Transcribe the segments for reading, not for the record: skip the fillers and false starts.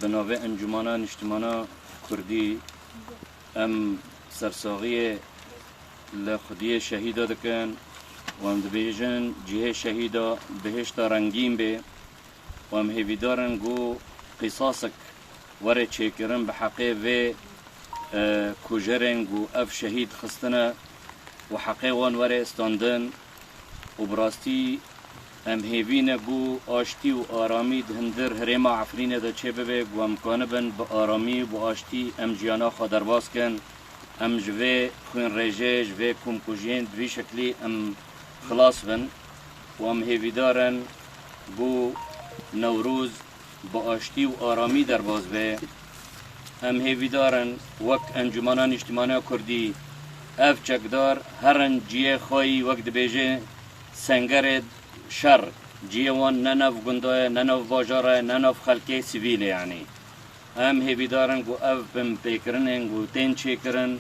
بناوه انجمانا نشتمانا كردي ام سرساغية لخدية شهيدة دكن وام دبيجن جهة شهيدة بهشتا رنگين بي وام هيفيدارن جو قصاصك ورد شاكرن بحقي في كوجرن جو اف شهيد خستنا وحقي وان ورد استاندن وبراستي ام هیوینه گو آشتی و آرامی دهندر هرما عفرینه دا چه ببه گو امکانه بن با آرامی و آشتی ام جیانا خادرباز کن ام جوه خوین رجه جوه کمکوژین دوی شکلی ام خلاص بن و ام هیویدارن گو نوروز با آشتی و آرامی در باز به ام هیویدارن وک انجمانان اجتماعی کردی اف چکدار هرن جیه خواهی وک دبیجه سنگرد شر جيوان ننف قندوه ننف باجاره ننف خلقه سيفيل يعني هم هبيدارن قو اف بم بيكرن قو تين چيكرن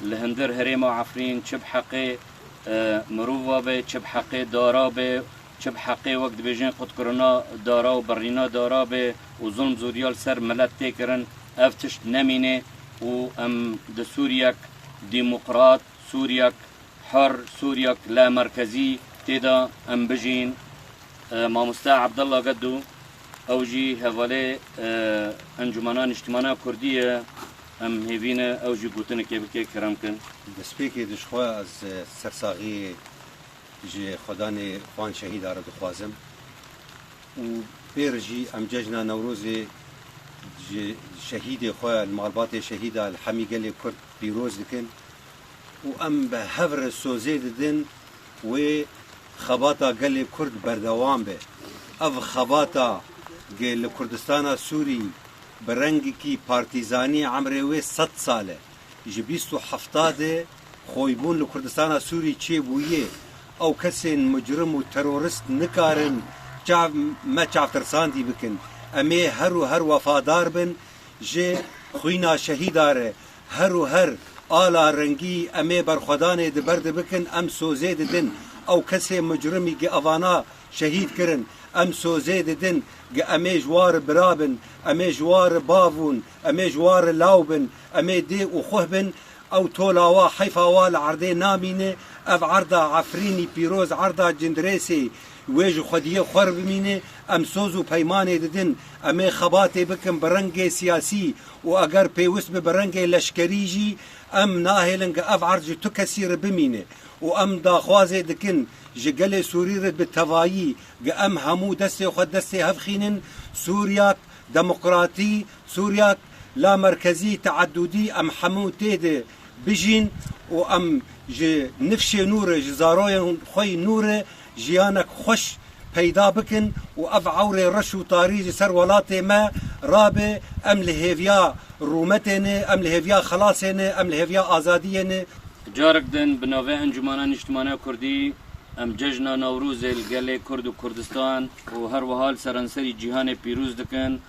لهندر هريما عفرين چب حقي مروفا به چب حقي دارا به چب حقي وقت بيجين قد كرنا دارا و برينا دارا به و ظلم زوريال سر ملت تيكرن اف تشت نمينه و ام د سورياك ديمقراط سورياك حر سورياك لا مركزي تيدا ام بجين ماموستا عبدالله قدو اوجي هفالي انجمانان اجتماعنا كردية ام هيفينه اوجي قوتنا كيبكي كرامكن دسپیکی دشخوا از سرساغی جي خداني خوان شهيد آرد خوازم و بيرجي ام ججنا نوروزي شهيد خواه المغالبات شهيد الحمي قلي كرد بيروز دكن و ام بهفر سوزي ددن و خباتا قلي كرد بردوان به اف خباتا قل كردستان سوري برنگی کی پارتیزانی عمره و 100 ساله جبیستو هفتاده خویبون لکردستان سوری چه بویه او کسین مجرم و ترورست نکارن ما چافترساندی بکن امی هر وفادار بن جه خوینا شهیداره هر آلا رنگی امی برخودانه دبرد بکن ام سوزه دن او کسی مجرمی که اوانا شهید کرن ام سوزه دن امی جوار برابن امی جوار باون امی جوار لاوبن امی دی و خوهبن او تولاوا حیفاوا لعرده نامینه اف عرضه عفرینی پیروز عرضه جندرسی ویج خودیه خور بمینه ام سوزو پیمانه ددن امی خباته بکن برنگ سیاسی و اگر پیوست به برنگ لشکری جی ام ناهلنگ اف عرض تو کسیر بمینه و ام داخوازه دکن جگل سوری رد بالتوایی ام همو دسته خود دسته هفخینن سوريا ديمقراطي سوريا لا مركزي تعددي ام همو تيد بجين و ام نفشي نور جزاروين خوي نور جيانك خوش پیدا بکن و اف عور رش و طاريج سر ولات ما رابه ام لهيفيا رومتنه ام لهيفيا خلاصنه ام لهيفيا آزادينه جارك دن بناوه انجمانان اجتماعي كردي ام ججنا نوروز الگل کرد و کردستان و هر وحال سرانسری جهان پیروز دکن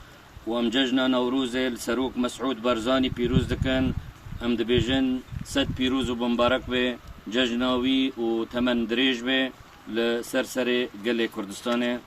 و ام ججنا نوروز السروک مسعود برزانی پیروز دکن ام دبیجن 100 پیروز و بمبارک به ججناوی و تمن دریج به لسرسر گل کردستان